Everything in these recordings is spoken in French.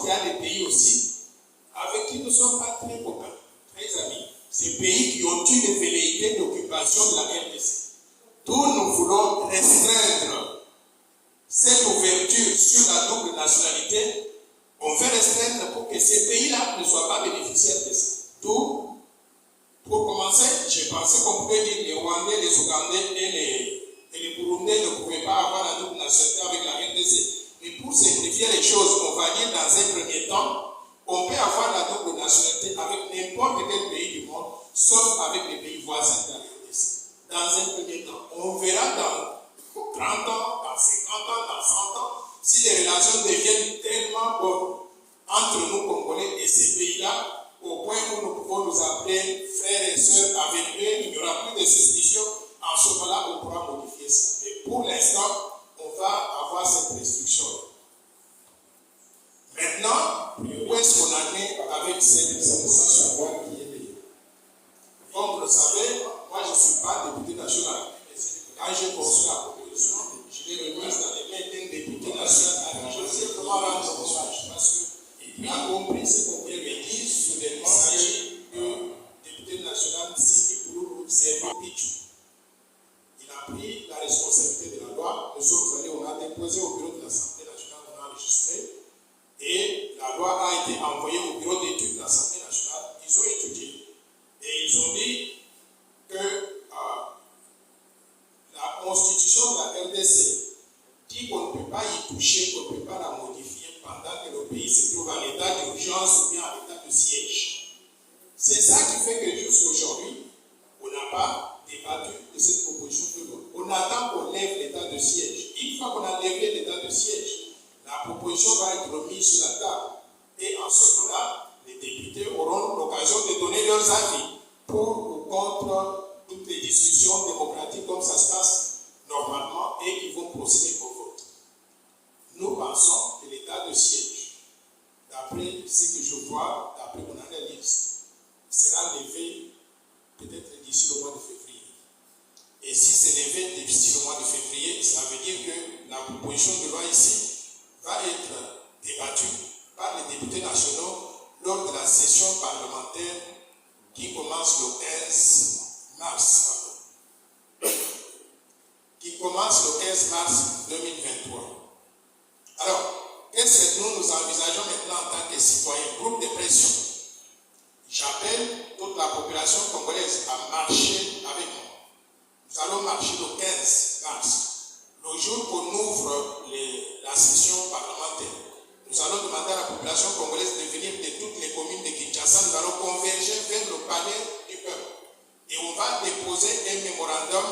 qu'il y a des pays aussi avec qui nous ne sommes pas très copains, très amis. Ces pays qui ont eu des velléités d'occupation de la RDC. D'où nous voulons restreindre cette ouverture sur la double nationalité. On veut restreindre pour que ces pays-là ne soient pas bénéficiaires de ça. D'où, pour commencer, j'ai pensé qu'on pouvait dire les Rwandais, les Ougandais et les Burundais ne pouvaient pas avoir la double nationalité avec la RDC. Mais pour simplifier les choses, on va dire dans un premier temps, on peut avoir la double nationalité avec n'importe quel pays du monde, sauf avec les pays voisins de la RDC. Dans un premier temps, on verra dans 30 ans, dans 50 ans, dans 100 ans, si les relations deviennent tellement bonnes entre nous Congolais et ces pays-là, au point où nous pouvons nous appeler frères et sœurs avec eux, il n'y aura plus de suspicion. En ce moment-là, on pourra modifier ça. Mais pour l'instant, on va avoir cette restriction. Maintenant, où est-ce qu'on en est avec cette savoir qui est payée? Comme vous le savez, moi je ne suis pas député national. Quand j'ai conçu la proposition, je l'ai remise dans les mains d'un député national. Je sais comment rendre hommage parce qu'il a compris ce qu'on vient de dire sur les messages que le député national Siki Pouloulou s'est Pichou. Il a pris la responsabilité de la loi. Nous sommes allés, on a déposé au bureau de l'Assemblée nationale, on a enregistré. Et la loi a été envoyée au bureau d'études de l'Assemblée nationale. Ils ont étudié. Et ils ont dit que la constitution de la RDC dit qu'on ne peut pas y toucher, qu'on ne peut pas la modifier pendant que le pays se trouve en état d'urgence ou bien en état de siège. C'est ça qui fait que jusqu'à aujourd'hui, on n'a pas débattu de cette proposition de loi. On attend qu'on lève l'état de siège. Une fois qu'on a levé l'état de siège, la proposition va être remise sur la table. Et en ce moment-là, les députés auront l'occasion de donner leurs avis pour ou contre toutes les discussions démocratiques comme ça se passe normalement et qui vont procéder au vote. Nous pensons que l'état de siège, d'après ce que je vois, d'après mon analyse, sera levé peut-être d'ici le mois de février. Et si c'est levé d'ici le mois de février, ça veut dire que la proposition de loi ici va être débattue par les députés nationaux lors de la session parlementaire qui commence le 15 mars. Qui commence le 15 mars 2023. Alors, qu'est-ce que nous envisageons maintenant en tant que citoyens? Groupe de pression. J'appelle toute la population congolaise à marcher avec moi. Nous allons marcher le 15 mars, le jour qu'on ouvre la session parlementaire. Nous allons demander à la population congolaise de venir de toutes les communes de Kinshasa. Nous allons converger vers le palais du peuple. Et on va déposer un mémorandum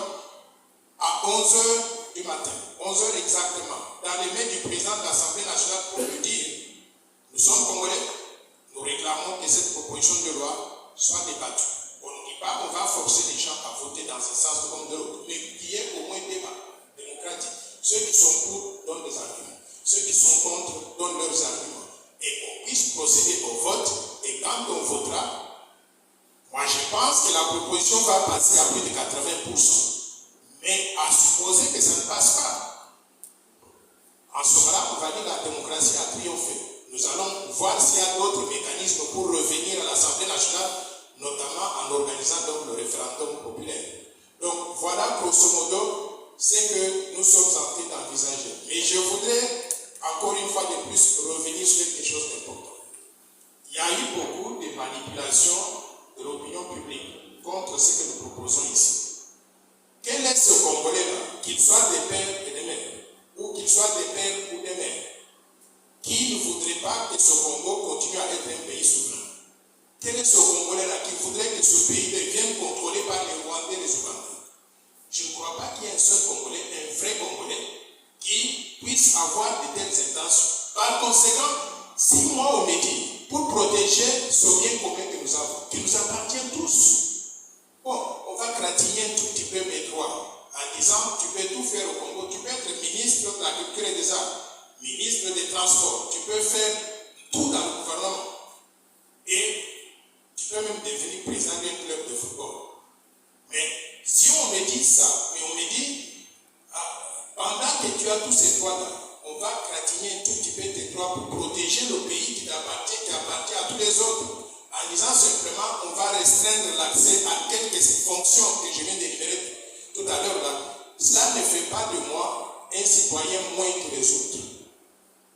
à 11h du matin, 11h exactement, dans les mains du président de l'Assemblée nationale pour lui dire: nous sommes Congolais, nous réclamons que cette proposition de loi soit débattue. On ne dit pas qu'on va forcer les gens à voter dans un sens comme de l'autre, mais qu'il y ait au moins débat démocratique. Ceux qui sont pour donnent des arguments, ceux qui sont contre donnent leurs arguments, et qu'on puisse procéder au vote. Et quand on votera, moi je pense que la proposition va passer à plus de 80%. Mais à supposer que ça ne passe pas, en ce moment-là, on va dire que la démocratie a triomphé. Nous allons voir s'il y a d'autres mécanismes pour revenir à l'Assemblée nationale, notamment en organisant donc le référendum populaire. Donc voilà grosso modo ce que nous sommes en train d'envisager. Mais je voudrais encore une fois de plus revenir sur quelque chose d'important. Il y a eu beaucoup de manipulations de l'opinion publique contre ce que nous proposons ici. Quel est ce Congolais-là, qu'il soit des pères et des mères, ou qu'il soit des pères ou des mères, qui ne voudrait pas que ce Congo continue à être un pays souverain? Quel est ce Congolais-là qui voudrait que ce pays devienne contrôlé par les Rwandais et les Ougandais? Je ne crois pas qu'il y ait un seul Congolais, un vrai Congolais, qui puisse avoir de telles intentions. Par conséquent, si moi on me dit, pour protéger ce bien commun que nous avons, qui nous appartient tous, bon, on va gratigner un tout petit peu mes droits en disant tu peux tout faire au Congo, tu peux être ministre de l'Agriculture et des Arts, ministre des Transports, tu peux faire tout dans le gouvernement et tu peux même devenir président d'un club de football. Mais si on me dit ça, mais on me dit pendant que tu as tous ces droits-là, on va gratigner un tout petit peu tes droits territoire pour protéger le pays qui appartient à tous les autres, en disant simplement on va restreindre l'accès à quelques fonctions que je viens d'énumérer tout à l'heure là, cela ne fait pas de moi un citoyen moins que les autres.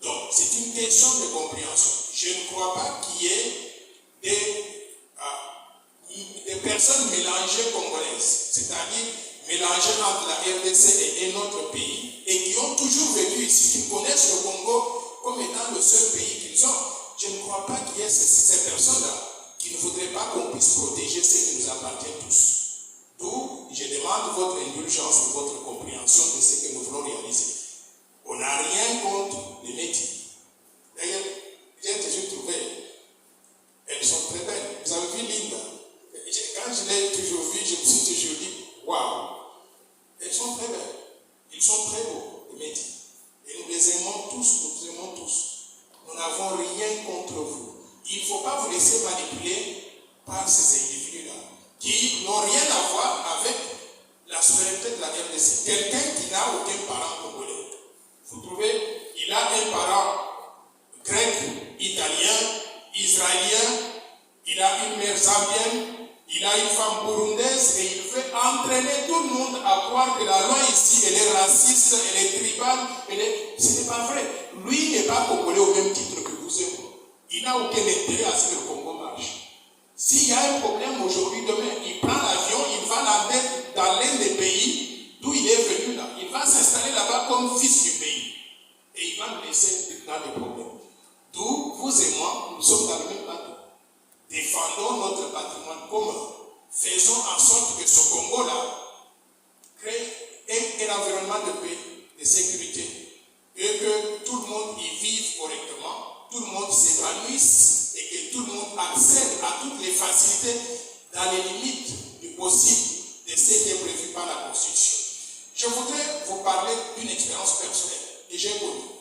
Donc, c'est une question de compréhension. Je ne crois pas qu'il y ait des personnes mélangées congolaises, c'est-à-dire mélangées entre la RDC et un autre pays, et qui ont toujours vécu ici, qui connaissent le Congo comme étant le seul pays qu'ils ont. Je ne crois pas qu'il y ait ces personnes-là qui ne voudraient pas qu'on puisse protéger ce qui nous appartient tous. D'où, je demande votre indulgence et votre compréhension de ce que nous voulons réaliser. On n'a rien contre les métiers. D'ailleurs, j'ai toujours trouvé, elles sont très belles. Vous avez vu Linda? Quand je l'ai toujours vue, je me suis toujours dit, waouh, elles sont très belles. Ils sont très beaux, les métiers. Et nous les aimons tous, nous vous aimons tous. Nous n'avons rien contre vous. Il ne faut pas vous laisser manipuler par ces individus-là, qui n'ont rien à voir avec la souveraineté de la RDC. Quelqu'un qui n'a aucun parent congolais. Vous trouvez, il a un parent grec, italien, israélien, il a une mère zambienne, il a une femme burundaise et il veut entraîner tout le monde à croire que la loi ici, elle est raciste, elle est tribale, ce n'est pas vrai. Lui n'est pas congolais au même titre que vous et moi. Il n'a aucun intérêt à ce que le Congo marche. S'il y a un problème aujourd'hui, demain, il prend l'avion, il va l'amener dans l'un des pays d'où il est venu là. Il va s'installer là-bas comme fils du pays. Et il va nous laisser dans les problèmes. D'où, vous et moi, nous sommes dans le même bateau. Défendons notre patrimoine commun. Faisons en sorte que ce Congo-là crée un environnement de paix, de sécurité, et que tout le monde y vive correctement, tout le monde s'épanouisse et que tout le monde accède à toutes les facilités dans les limites du possible de ce qui est prévu par la Constitution. Je voudrais vous parler d'une expérience personnelle que j'ai connue.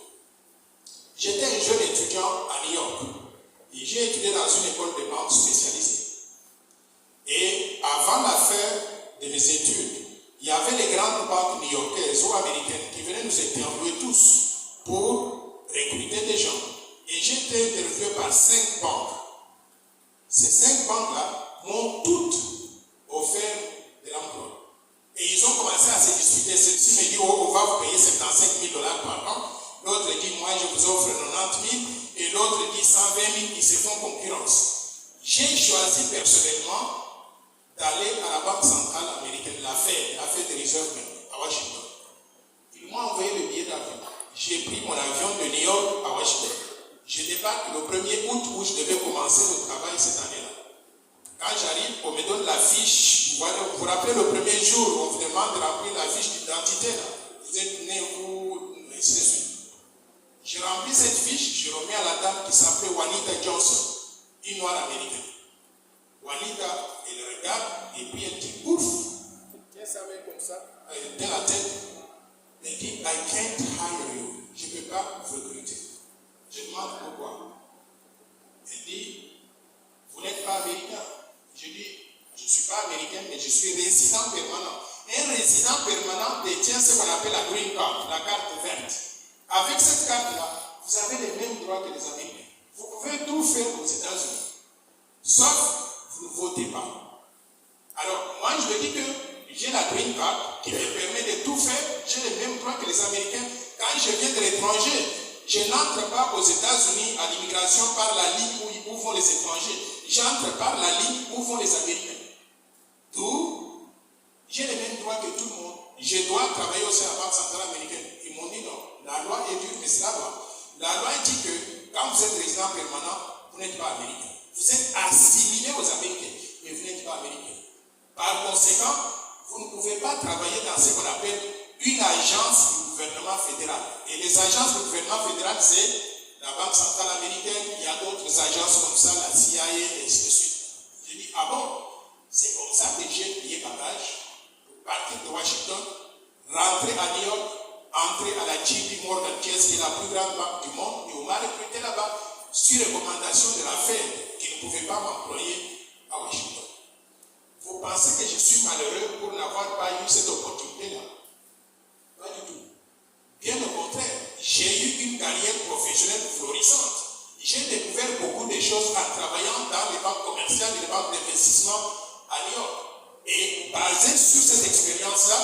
J'étais un jeune étudiant à New York et j'ai étudié dans une école de banque spécialisée. Et avant la fin de mes études, il y avait les grandes banques new-yorkaises ou américaines qui venaient nous interviewer tous pour recruter des gens. Et j'ai été interviewé par 5 banques. Ces 5 banques-là m'ont toutes offert de l'emploi. Et ils ont commencé à se discuter. Celle-ci me dit, oh, on va vous payer $75,000 par an. L'autre dit, moi je vous offre 90 000. Et l'autre dit 120 000. Ils se font concurrence. J'ai choisi personnellement d'aller à la Banque centrale américaine, la Fed Reserve à Washington. Ils m'ont envoyé le billet d'avion. J'ai pris mon avion de New York à Washington. Je débarque le 1er août où je devais commencer le travail cette année-là. Quand j'arrive, on me donne la fiche. Vous vous rappelez le premier jour, on vous demande de remplir la fiche d'identité. Vous êtes né où, ainsi de suite. J'ai rempli cette fiche, j'ai remis à la dame qui s'appelait Juanita Johnson, une noire américaine. Juanita, elle regarde et puis elle dit ouf. Tiens sa main comme ça. Elle tient la tête. Elle dit I can't hire you. Je ne peux pas vous recruter. Je demande pourquoi. Elle dit vous n'êtes pas américain. Je dis je ne suis pas américain mais je suis résident permanent. Un résident permanent détient ce qu'on appelle la green card, la carte verte. Avec cette carte-là, vous avez les mêmes droits que les Américains. Vous pouvez tout faire aux États-Unis. Sauf vous ne votez pas. Alors, moi, je me dis que j'ai la green card qui me permet de tout faire. J'ai les mêmes droits que les Américains. Quand je viens de l'étranger, je n'entre pas aux États-Unis à l'immigration par la ligne où vont les étrangers. J'entre par la ligne où vont les Américains. D'où, j'ai les mêmes droits que tout le monde. Je dois travailler aussi à la Banque centrale américaine. Ils m'ont dit non. La loi est dure, mais c'est la loi. La loi dit que quand vous êtes résident permanent, vous n'êtes pas américain. Vous êtes assimilé aux Américains, mais vous n'êtes pas américain. Par conséquent, vous ne pouvez pas travailler dans ce qu'on appelle une agence du gouvernement fédéral. Et les agences du gouvernement fédéral, c'est la Banque centrale américaine, il y a d'autres agences comme ça, la CIA, et ainsi de suite. J'ai dit, ah bon, c'est comme ça que j'ai payé bagage pour partir de Washington, rentrer à New York, entrer à la JP Morgan Chase, qui est la plus grande banque du monde, et on m'a recruté là-bas sur recommandation de la Fed, qui ne pouvait pas m'employer à Washington. Vous pensez que je suis malheureux pour n'avoir pas eu cette opportunité-là? Pas du tout. Bien au contraire, j'ai eu une carrière professionnelle florissante. J'ai découvert beaucoup de choses en travaillant dans les banques commerciales et les banques d'investissement à New York. Et basé sur cette expérience-là,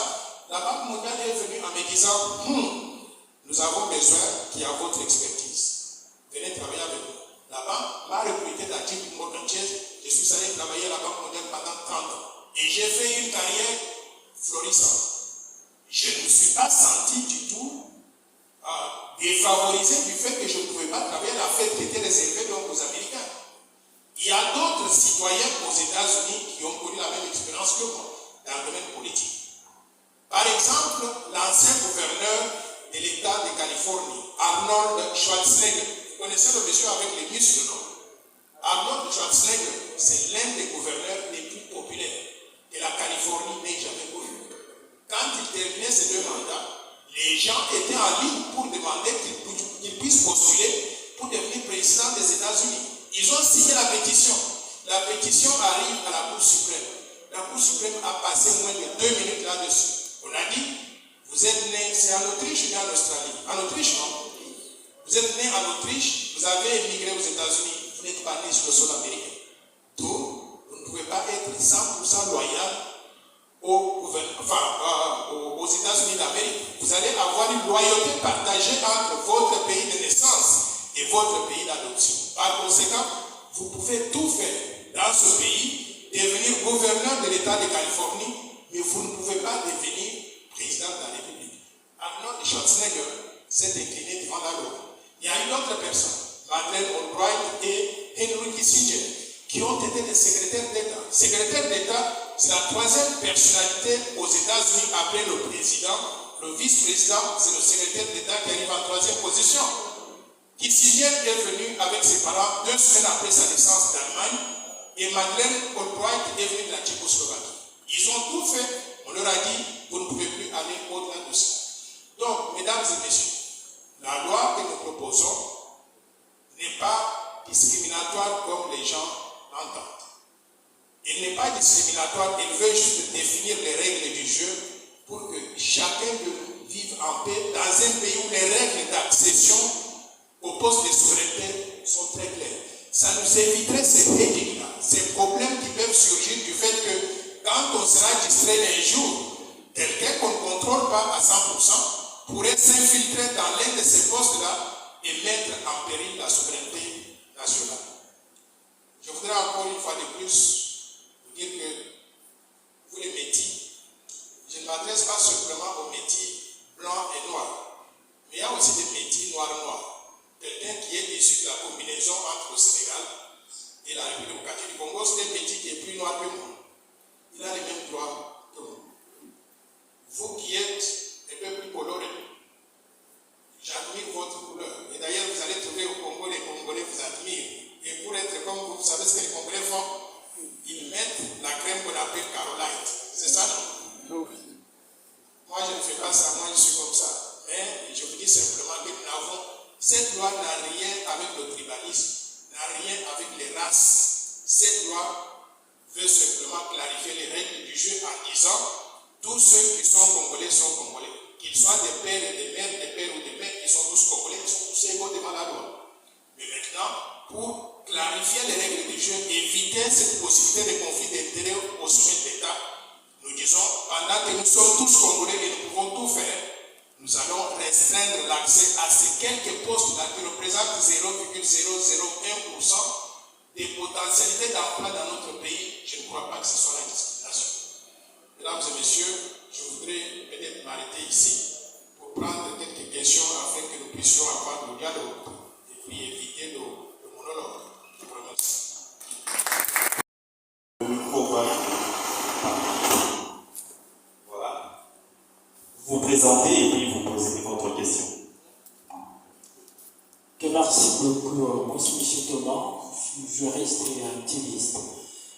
la Banque mondiale est venue en me disant nous avons besoin qu'il y ait votre expertise. Venez travailler avec nous. La banque m'a recruté dans JP Morgan Chase. Je suis allé travailler à la Banque mondiale pendant 30 ans. Et j'ai fait une carrière florissante. Je ne me suis pas senti du tout défavorisé du fait que je ne pouvais pas travailler la fête qui était réservée donc aux Américains. Il y a d'autres citoyens aux États-Unis qui ont connu la même expérience que moi dans le domaine politique. Par exemple, l'ancien gouverneur de l'État de Californie, Arnold Schwarzenegger. Vous connaissez le monsieur avec les muscles, non? Arnold Schwarzenegger, c'est l'un des gouverneurs les plus populaires que la Californie n'ait jamais connu. Quand il terminait ses 2 mandats, les gens étaient en ligne pour demander qu'il puisse postuler pour devenir président des États-Unis. Ils ont signé la pétition. La pétition arrive à la Cour suprême. La Cour suprême a passé moins de 2 minutes là-dessus. On a dit, vous êtes né, c'est en Autriche ou bien en Australie? En Autriche, non? Vous êtes né en Autriche, vous avez émigré aux États-Unis, vous n'êtes pas né sur le sol américain. Donc, vous ne pouvez pas être 100% loyal aux États-Unis d'Amérique. Vous allez avoir une loyauté partagée entre votre pays de naissance et votre pays d'adoption. Par conséquent, vous pouvez tout faire dans ce pays, devenir gouverneur de l'État de Californie, mais vous ne pouvez pas devenir président de la République. Arnold Schwarzenegger s'est incliné devant la loi. Il y a une autre personne, Madeleine Albright et Henry Kissinger, qui ont été des secrétaires d'État. Secrétaire d'État, c'est la 3e personnalité aux États-Unis après le président. Le vice-président, c'est le secrétaire d'État qui arrive en 3e position. Kissinger est venu avec ses parents 2 semaines après sa naissance d'Allemagne et Madeleine Albright est venue de la Tchécoslovaquie. Ils ont tout fait. On leur a dit, vous ne pouvez plus aller au-delà de ça. Donc, mesdames et messieurs, la loi que nous proposons n'est pas discriminatoire comme les gens l'entendent. Elle n'est pas discriminatoire, elle veut juste définir les règles du jeu pour que chacun de nous vive en paix dans un pays où les règles d'accession au poste de souveraineté sont très claires. Ça nous éviterait ces énigmes-là, ces problèmes qui peuvent surgir du fait que quand on sera distrait un jour, quelqu'un qu'on ne contrôle pas à 100% pourrait s'infiltrer dans l'un de ces postes-là et mettre en péril la souveraineté nationale. Je voudrais encore une fois de plus vous dire que vous les métis, je ne m'adresse pas simplement aux métis blancs et noirs, mais il y a aussi des métis noirs. Quelqu'un qui est issu de la combinaison entre le Sénégal et la République démocratique du Congo, c'est un métis qui est plus noir que moi. Il a les mêmes droits que moi. Vous qui êtes un peu plus colorés, j'admire votre couleur. Et d'ailleurs, vous allez trouver au Congo, les Congolais vous admirent. Et pour être comme vous, vous savez ce que les Congolais font? Ils mettent la crème qu'on appelle Carolite. C'est ça, non? Moi, je ne fais pas ça. Moi, je suis comme ça. Mais je vous dis simplement que nous n'avons... Cette loi n'a rien avec le tribalisme, n'a rien avec les races. Cette loi veut simplement clarifier les règles du jeu en disant tous ceux qui sont Congolais sont Congolais. Qu'ils soient des pères et des mères, des pères ou des mères, ils sont tous Congolais, ils sont tous égaux devant la loi. Mais maintenant, pour clarifier les règles du jeu, éviter cette possibilité de conflit d'intérêts au sommet de l'État, nous disons, pendant que nous sommes tous Congolais et nous pouvons tout faire, nous allons restreindre l'accès à ces quelques postes-là qui représentent 0,001% des potentialités d'emploi dans notre pays. Je ne crois pas que ce soit la discrimination. Mesdames et messieurs, je voudrais peut-être m'arrêter ici pour prendre quelques questions afin que nous puissions avoir le dialogue et puis éviter le monologue. Je vous remercie. Le micro va. Voilà. Vous présentez et puis vous posez votre question. Merci beaucoup, moi c'est M. Thomas, je suis juriste et activiste.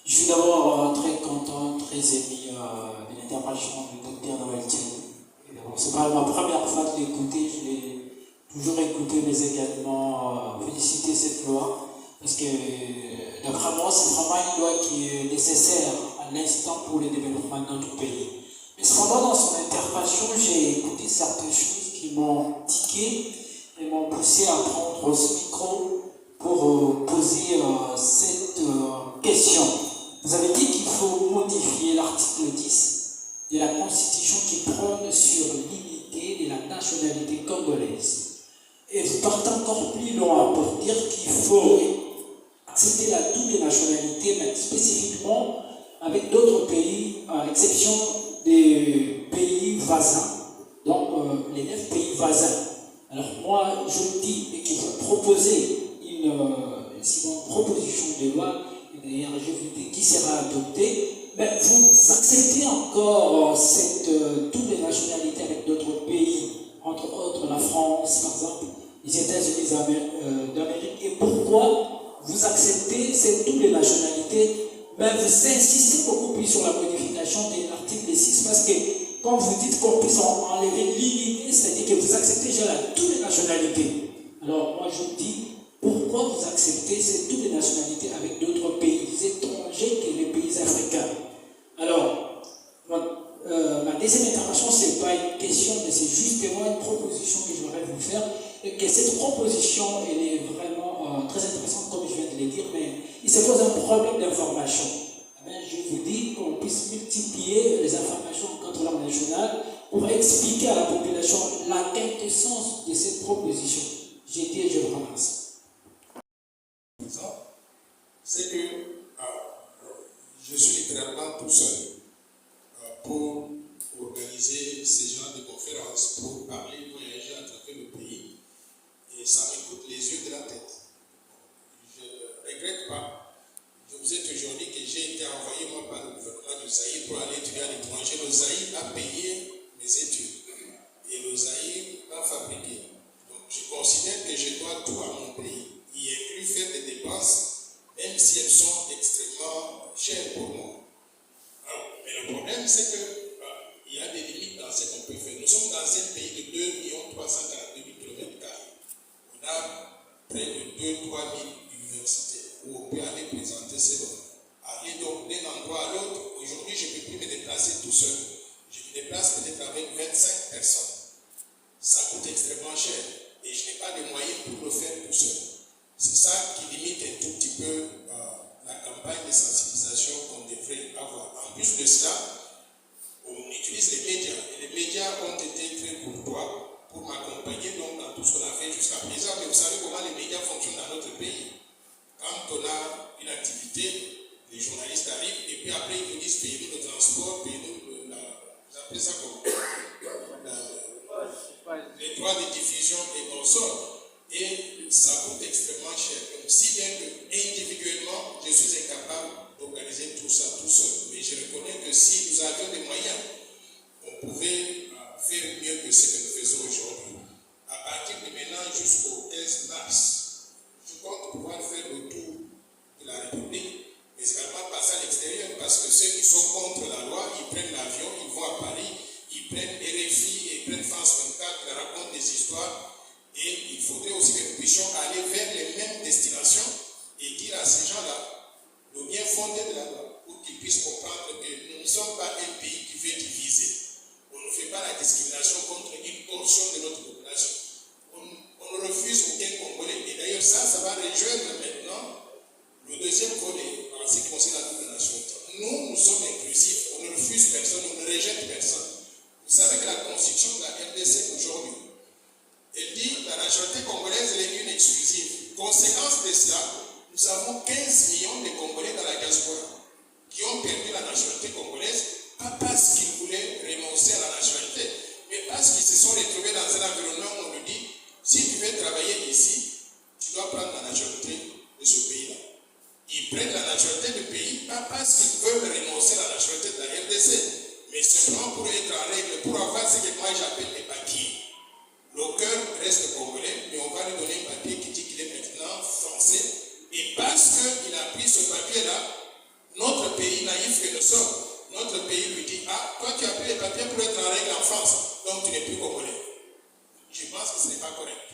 Je suis d'abord très content, très ému de l'intervention du Dr Noël Tiani. Ce n'est pas ma première fois de l'écouter, je l'ai toujours écouté, mais également féliciter cette loi, parce que d'après moi, c'est vraiment une loi qui est nécessaire à l'instant pour le développement de notre pays. Mais cependant, dans son intervention, j'ai écouté certaines choses qui m'ont tiqué et m'ont poussé à prendre ce micro pour encore plus loin pour dire qu'il faut accepter la double nationalité, mais spécifiquement avec d'autres pays, à l'exception des pays voisins, donc les 9 pays voisins. Alors moi, je dis qu'il faut proposer une proposition de loi, et d'ailleurs je vous dis qui sera adoptée, mais vous acceptez encore cette double nationalité avec d'autres pays, entre autres la France, par exemple, les États-Unis d'Amérique. Et pourquoi vous acceptez cette double nationalité? Mais vous insistez beaucoup plus sur la modification de l'article 6, parce que quand vous dites qu'on puisse enlever l'unité, c'est-à-dire que vous acceptez déjà la double nationalité. Alors moi je dis, pourquoi vous acceptez cette double nationalité avec d'autres pays étrangers que les pays africains? Alors, ma deuxième intervention, ce n'est pas une question, mais c'est justement une proposition que je voudrais vous faire. Et que cette proposition, elle est vraiment très intéressante, comme je viens de le dire, mais il se pose un problème d'information. Je vous dis qu'on puisse multiplier les informations en quatre langues nationales pour expliquer à la population la quintessence de cette proposition. J'ai dit et je vous remercie. C'est que je suis littéralement tout seul pour organiser ces genres de conférences, pour parler, voyager à travers le pays, et ça me coûte les yeux de la tête. Je ne regrette pas. Je vous ai toujours dit que j'ai été envoyé moi par le gouvernement du Zaïre pour aller étudier à l'étranger. Le Zaïre a payé mes études et le Zaïre a fabriqué. Donc je considère que je dois tout à mon pays, y inclut faire des dépenses, même si elles sont extrêmement chères pour moi. Alors, mais le problème, c'est qu'il y a des limites dans ce qu'on peut faire. Nous sommes dans un pays de 2 342 000 km². On a près de 2 3 000 universités où on peut aller présenter ses domaines. Aller donc d'un endroit à l'autre. Aujourd'hui, je ne peux plus me déplacer tout seul. Je me déplace peut-être avec 25 personnes. Ça coûte extrêmement cher et je n'ai pas de moyens pour le faire tout seul. C'est ça qui limite un tout petit peu la campagne de sensibilisation qu'on devrait avoir. En plus de cela, on utilise les médias. Et les médias ont été très courtois pour m'accompagner donc dans tout ce qu'on a fait jusqu'à présent. Mais vous savez comment les médias fonctionnent dans notre pays. Quand on a une activité, les journalistes arrivent et puis après ils vous disent payez-nous le transport, payez-nous vous appelez ça comment les droits de diffusion et consorts. Et ça coûte extrêmement cher. Donc, si bien que individuellement, je suis incapable d'organiser tout ça tout seul. Mais je reconnais que si nous avions des moyens, on pouvait faire mieux que ce que nous faisons aujourd'hui. À partir de maintenant jusqu'au 15 mars, je compte pouvoir faire le tour de la République, mais également passer à l'extérieur, parce que ceux qui sont contre la loi, ils prennent l'avion, ils vont à Paris, ils prennent RFI et ils prennent France 24, ils racontent des histoires. Et il faudrait aussi que nous puissions aller vers les mêmes destinations et dire à ces gens-là le bien fondé de la loi, pour qu'ils puissent comprendre que nous ne sommes pas un pays qui veut diviser. On ne fait pas la discrimination contre une portion de notre population. On ne refuse aucun Congolais. Et d'ailleurs, ça va rejoindre maintenant le deuxième volet en ce qui concerne la double nationalité. Nous sommes inclusifs. On ne refuse personne, on ne rejette personne. Vous savez que la constitution de la RDC aujourd'hui, elle dit que la nationalité congolaise est une exclusive. Conséquence de cela, nous avons 15 millions de Congolais dans la diaspora qui ont perdu la nationalité congolaise, pas parce qu'ils voulaient renoncer à la nationalité, mais parce qu'ils se sont retrouvés dans un environnement où on nous dit si tu veux travailler ici, tu dois prendre la nationalité de ce pays-là. Ils prennent la nationalité du pays, pas parce qu'ils veulent renoncer à la nationalité de la RDC, mais simplement pour être en règle, pour avoir ce que moi j'appelle les papiers. Le cœur reste congolais, mais on va lui donner un papier qui dit qu'il est maintenant français. Et parce qu'il a pris ce papier-là, notre pays, naïf que nous sommes, notre pays lui dit ah, toi tu as pris les papiers pour être en règle en France, donc tu n'es plus congolais. Je pense que ce n'est pas correct.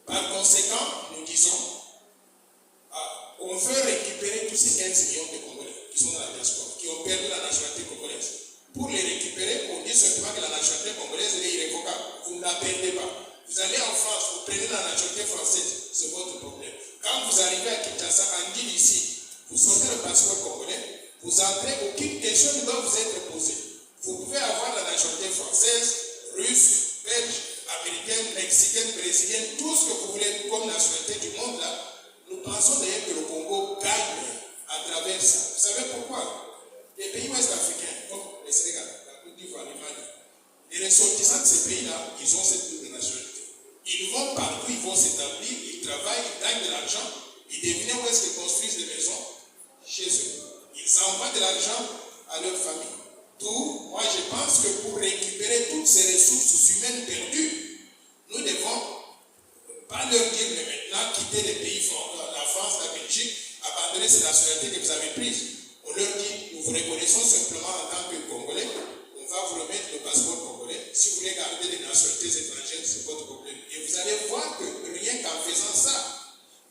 Par conséquent, nous disons on veut récupérer tous ces 15 millions de Congolais qui sont dans la diaspora, qui ont perdu la nationalité congolaise. Pour les récupérer, on dit simplement que la nationalité congolaise est irrévocable. Vous ne la perdez pas. Vous allez en France, vous prenez la nationalité française, c'est votre problème. Quand vous arrivez à Kinshasa, en Guinée ici, vous sortez le passeport congolais, vous entrez, aucune question ne doit vous être posée. Vous pouvez avoir la nationalité française, russe, belge, américaine, mexicaine, brésilienne, tout ce que vous voulez comme nationalité du monde là, nous pensons d'ailleurs que le Congo gagne à travers ça. Vous savez pourquoi? Les pays ouest-africains, comme le Sénégal, la Côte d'Ivoire, le Mali, les ressortissants de ces pays-là, ils ont cette double nationalité. Ils vont partout, ils vont s'établir, ils travaillent, ils gagnent de l'argent, ils devinent où est-ce qu'ils construisent des maisons chez eux. Ils envoient de l'argent à leur famille. D'où, moi je pense que pour récupérer toutes ces ressources humaines perdues, nous ne devons pas leur dire mais maintenant quitter les pays forts, la France, la Belgique, abandonner ces nationalités que vous avez prises. On leur dit, nous vous reconnaissons simplement en tant que Congolais, on va vous remettre le passeport congolais. Si vous voulez garder les nationalités étrangères, c'est votre problème. Et vous allez voir que rien qu'en faisant ça,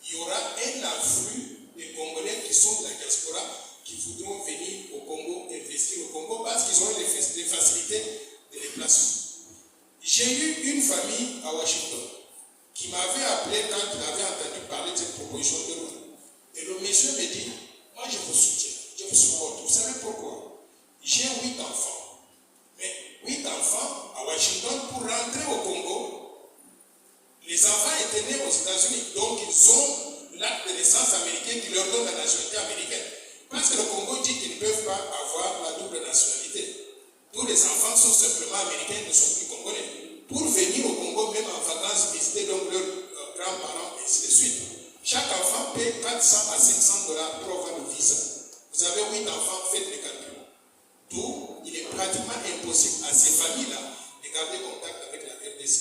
il y aura un afflux des Congolais qui sont de la diaspora, qui voudront venir au Congo, investir au Congo, parce qu'ils auront des facilités de déplacement. J'ai eu une famille à Washington qui m'avait appelé quand il avait entendu parler de cette proposition de loi. Et le monsieur me dit, moi je vous soutiens, je vous supporte. Vous savez pourquoi? J'ai 8 enfants. Mais 8 enfants à Washington, pour rentrer au Congo, les enfants étaient nés aux États-Unis. Donc ils ont l'acte de naissance américain qui leur donne la nationalité américaine. Parce que le Congo dit qu'ils ne peuvent pas avoir la double nationalité. Tous les enfants sont simplement américains, ne sont plus congolais. Pour venir au Congo, même en vacances, visiter donc leurs grands-parents, et ainsi de suite. Chaque enfant paie 400 à 500 $ pour avoir le visa. Vous avez 8 enfants, faites les calculs. D'où il est pratiquement impossible à ces familles-là de garder contact avec la RDC.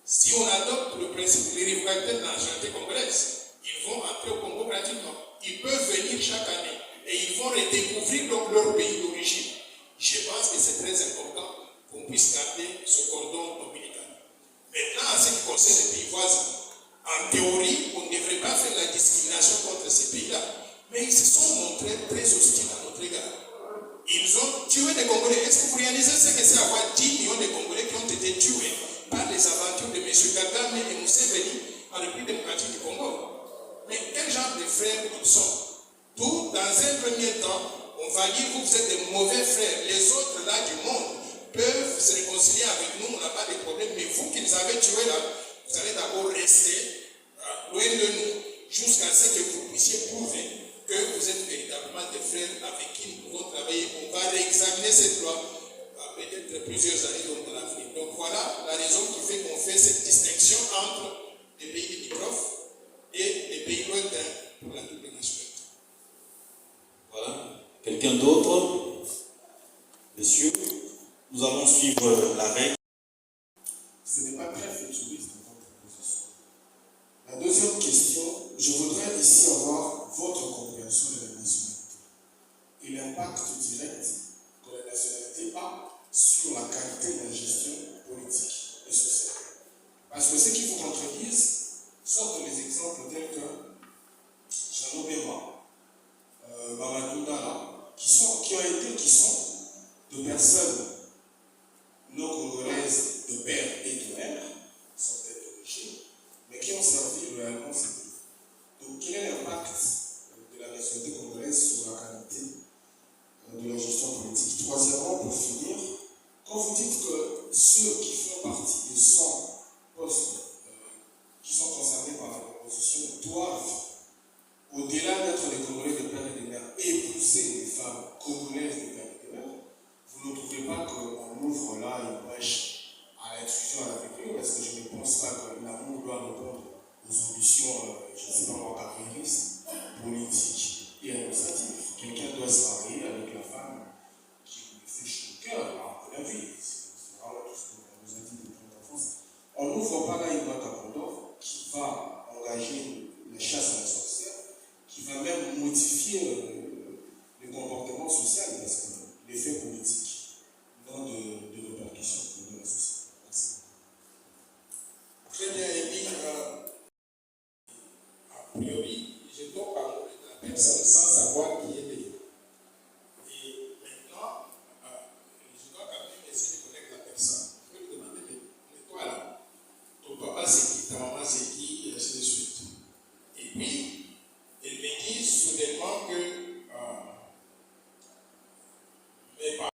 Si on adopte le principe de l'irrévocabilité de la nationalité congolaise, ils vont entrer au Congo gratuitement. Ils peuvent venir chaque année et ils vont redécouvrir donc leur pays d'origine. Je pense que c'est très important qu'on puisse garder ce cordon ombilical. Maintenant, en ce qui concerne les pays voisins, en théorie, on ne devrait pas faire la discrimination contre ces pays-là, mais ils se sont montrés très hostiles à notre égard. Ils ont tué des Congolais. Est-ce que vous réalisez ce que c'est avoir 10 millions de Congolais qui ont été tués par les aventures de M. Kagame et Museveni en République démocratique du Congo? Mais quel genre de frères ils sont? Tout, dans un premier temps, on va dire que vous êtes des mauvais frères. Les autres là du monde peuvent se réconcilier avec nous, on n'a pas de problème. Mais vous qui nous avez tués là, vous allez d'abord rester loin de nous jusqu'à ce que vous puissiez prouver que vous êtes véritablement des frères avec qui nous pouvons travailler. On va réexaminer cette loi peut-être plusieurs années dans l'avenir. Donc voilà la raison qui fait qu'on fait cette distinction entre les pays limitrophes et les pays lointains pour la double nationalité. Voilà. Quelqu'un d'autre? Monsieur, nous allons suivre la règle. Ce n'est pas très futuriste dans votre position. La deuxième question, je voudrais ici avoir votre compréhension de la nationalité et l'impact direct que la nationalité a sur la qualité de la gestion politique et sociale. Parce que ceux qui vous contredisent sortent les exemples tels que Jean Obama, Mamadou Dala, qui sont de personnes non congolaises de père et de mère, sans être d'origine, mais qui ont servi loyalement ces pays. Donc, quel est l'impact de la nationalité congolaise sur la qualité de la gestion politique? Troisièmement, pour finir, quand vous dites que ceux qui font partie des 100 postes qui sont concernés par la proposition doivent, au-delà d'être des Congolais de père et de mère, épouser des femmes congolaises de père et de mère, vous ne trouvez pas qu'on ouvre là une brèche à l'intrusion à la vie? Parce que je ne pense pas que l'amour doit répondre aux ambitions, je ne sais pas moi, carriéristes, politiques et administratives. Quelqu'un doit se marier avec la femme qui lui fait chaud au cœur, à la vie. C'est vraiment tout ce qu'on nous a dit depuis l'enfance. On n'ouvre pas là une boîte à Pandore qui va engager la chasse à la sorcière, qui va même modifier le comportement social, parce que l'effet politique n'a de répercussions dans la société. Merci. Très bien, Élie. A priori, je dois parler de la personne sans savoir qui elle est. Et maintenant, je dois quand même essayer de connaître la personne. Je vais lui demander, mais toi là, ton papa c'est qui, ta maman c'est qui, et ainsi de suite. Et puis, elle me dit soudainement que mes parents,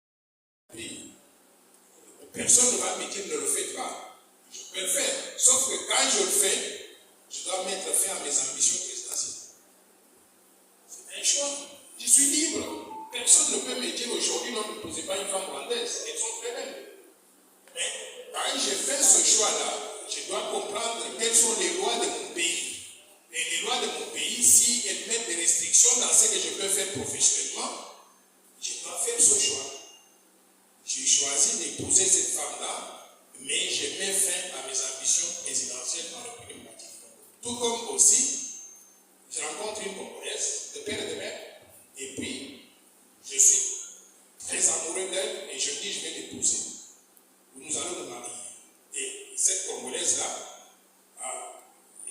personne ne va me dire ne le faites pas. Je peux quand je le fais, je dois mettre fin à mes ambitions présidentielles. C'est un choix. Je suis libre. Personne ne peut me dire aujourd'hui, non, ne posez pas une femme rwandaise. Elles sont très belles. Mais quand j'ai fait ce choix-là, je dois comprendre quelles sont les lois de mon pays. Et les lois de mon pays, si elles mettent des restrictions dans ce que je peux faire professionnellement, je dois faire ce choix. J'ai choisi d'épouser cette femme-là, mais je mets fin à mes ambitions présidentielles en République du Congo. Tout comme aussi, je rencontre une Congolaise, de père et de mère, et puis je suis très amoureux d'elle et je dis je vais l'épouser. Nous allons nous marier. Et cette Congolaise-là,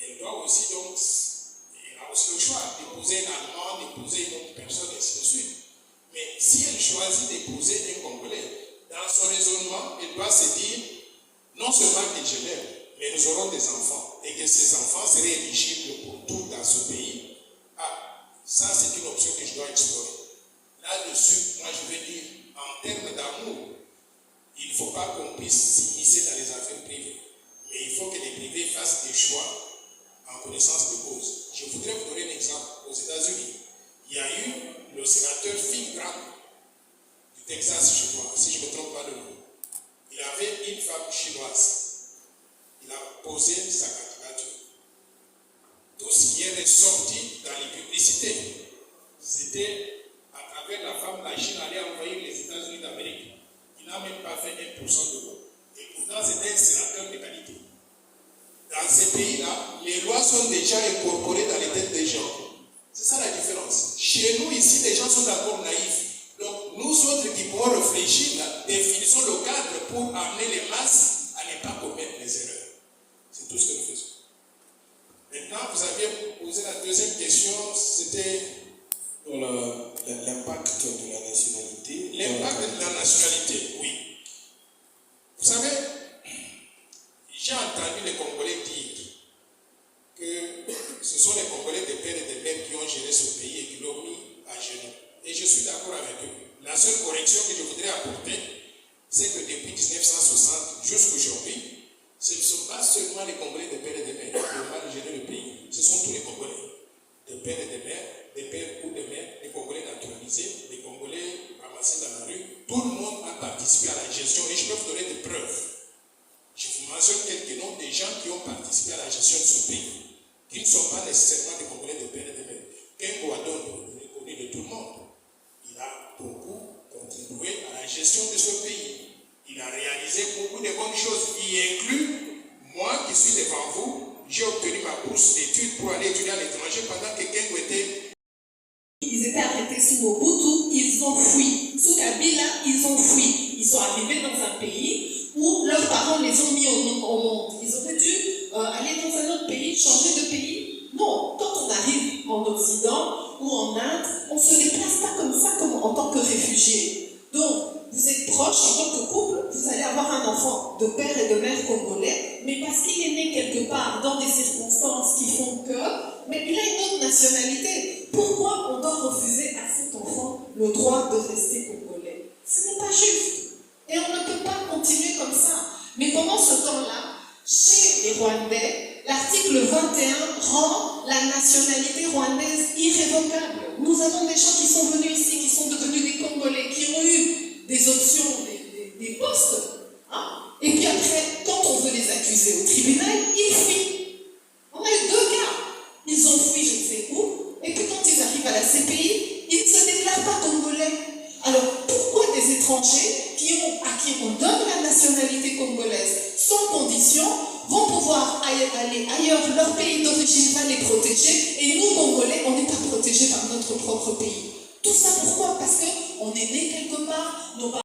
elle doit aussi donc, elle a aussi le choix d'épouser un Allemand, d'épouser une autre personne, et ainsi de suite. Mais si elle choisit d'épouser un Congolais, dans son raisonnement, elle doit se dire, non seulement que je l'aime, mais nous aurons des enfants, et que ces enfants seraient éligibles pour tout dans ce pays. Ah, ça c'est une option que je dois explorer. Là-dessus, moi je vais dire, en termes d'amour, il ne faut pas qu'on puisse s'immiscer dans les affaires privées. Mais il faut que les privés fassent des choix en connaissance de cause. Je voudrais vous donner un exemple. Aux États-Unis, il y a eu le sénateur Phil Gramm du Texas, je crois, si je ne me trompe pas de nom. Il avait une femme chinoise. Il a posé sa candidature. Tout ce qui est ressorti dans les publicités, c'était à travers la femme, la Chine allait envahir les États-Unis d'Amérique. Il n'a même pas fait 1% de vote. Et pourtant, c'était un sénateur de qualité. Dans ces pays-là, les lois sont déjà incorporées dans les têtes des gens. C'est ça la différence. Chez nous, ici, les gens sont encore naïfs. Donc, nous autres qui pouvons réfléchir, définissons le cadre pour amener les masses à ne pas commettre les erreurs. C'est tout ce que nous faisons. Maintenant, vous aviez posé la deuxième question, c'était l'impact de la nationalité. L'impact de la nationalité, oui. Vous savez, j'ai entendu les Congolais dire que ce sont les Congolais des pères et des mères qui ont géré ce pays et qui l'ont mis à genoux. Et je suis d'accord avec eux. La seule correction que je voudrais apporter, c'est que depuis 1960 jusqu'à aujourd'hui, ce ne sont pas seulement les Congolais des pères et des mères qui ont mal géré le pays, ce sont tous les Congolais, des pères et des mères, des pères ou des mères, des Congolais naturalisés, des Congolais ramassés dans la rue. Tout le monde a participé à la gestion et je peux vous donner des preuves. Je vous mentionne quelques noms des gens qui ont participé à la gestion de ce pays, qui ne sont pas nécessairement des Congolais des pères et des mères. Kengo Adon, il est connu de tout le monde. Il a beaucoup contribué à la gestion de ce pays. Il a réalisé beaucoup de bonnes choses, qui inclut moi qui suis devant vous. J'ai obtenu ma bourse d'études pour aller étudier à l'étranger pendant que Kengo était. Ils étaient arrêtés sous Mobutu, ils ont fui. Sous Kabila, ils ont fui. Ils sont arrivés dans un pays où leurs parents les ont mis au monde. Ils auraient dû aller dans un autre pays, changer de pays. Non, quand on arrive en Occident ou en Inde, on ne se déplace pas comme ça en tant que réfugié. Donc, vous êtes proches en tant que couple, vous allez avoir un enfant de père et de mère congolais, mais parce qu'il est né quelque part dans des circonstances qui font que, mais il a une autre nationalité. Pourquoi on doit refuser à cet enfant le droit de rester congolais? Ce n'est pas juste. Et on ne peut pas continuer comme ça. Mais pendant ce temps-là, chez les Rwandais, l'article 21 rend la nationalité rwandaise irrévocable. Nous avons des gens qui sont venus ici, qui sont devenus des Congolais, qui ont eu des options, des postes. Hein? Et puis après, quand on veut les accuser au tribunal, ils fuient. On a eu 2 cas. Ils ont fui je ne sais où. Et puis quand ils arrivent à la CPI, ils ne se déclarent pas congolais. Alors pourquoi des étrangers à qui on donne la nationalité congolaise sans condition vont pouvoir aller ailleurs, leur pays d'origine va les protéger, et nous, Congolais, on n'est pas protégés par notre propre pays. Tout ça pourquoi? Parce qu'on est né quelque part, nos parents